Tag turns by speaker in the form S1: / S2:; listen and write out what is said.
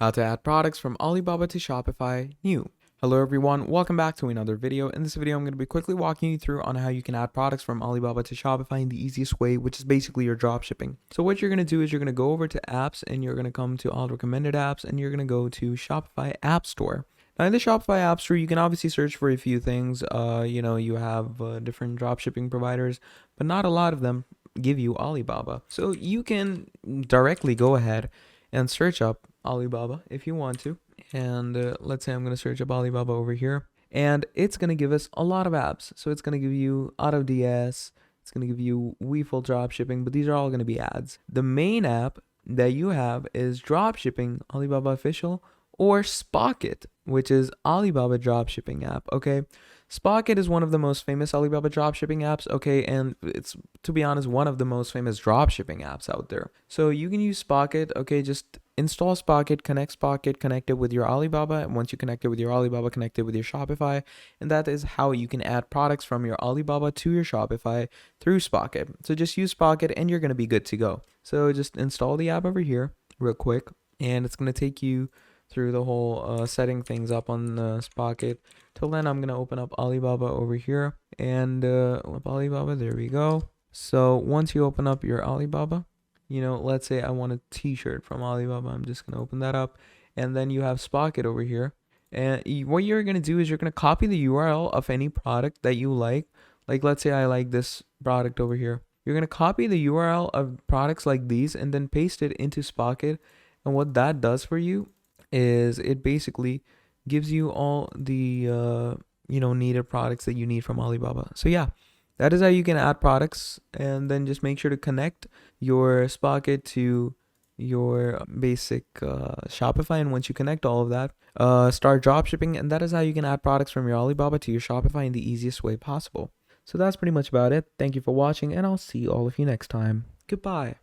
S1: How to add products from Alibaba to Shopify new. Hello everyone, welcome back to another video. In this video, I'm going to be quickly walking you through on how you can add products from Alibaba to Shopify in the easiest way, which is basically your drop shipping. So what you're going to do is you're going to go over to apps and you're going to come to all recommended apps and you're going to go to Shopify App Store. Now in the Shopify App Store, you can obviously search for a few things. You have different drop shipping providers, but not a lot of them give you Alibaba. So you can directly go ahead and search up Alibaba if you want to. And let's say I'm going to search up Alibaba over here. And it's going to give us a lot of apps. So it's going to give you AutoDS. It's going to give you WeFull Dropshipping. But these are all going to be ads. The main app that you have is Dropshipping Alibaba Official or Spocket, which is Alibaba Dropshipping app. Okay. Spocket is one of the most famous Alibaba dropshipping apps, okay, and it's, to be honest, one of the most famous dropshipping apps out there. So you can use Spocket, okay, just install Spocket, connect it with your Alibaba, and once you connect it with your Alibaba, connect it with your Shopify, and that is how you can add products from your Alibaba to your Shopify through Spocket. So just use Spocket and you're going to be good to go. So just install the app over here real quick, and it's going to take you through the whole setting things up on Spocket. Till then, I'm gonna open up Alibaba over here and Alibaba, there we go. So once you open up your Alibaba, let's say I want a t-shirt from Alibaba, I'm just gonna open that up, and then you have Spocket over here, and what you're gonna do is you're gonna copy the URL of any product that you like let's say I like this product over here. You're gonna copy the URL of products like these and then paste it into Spocket, and what that does for you is it basically gives you all the needed products that you need from Alibaba. So yeah, that is how you can add products, and then just make sure to connect your Spocket to your basic Shopify, and once you connect all of that, start drop shipping, and that is how you can add products from your Alibaba to your Shopify in the easiest way possible. So that's pretty much about it. Thank you for watching, and I'll see all of you next time. Goodbye.